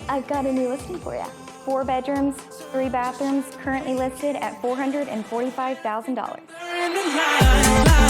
I've got a new listing for you. 4 bedrooms, 3 bathrooms, currently listed at $445,000.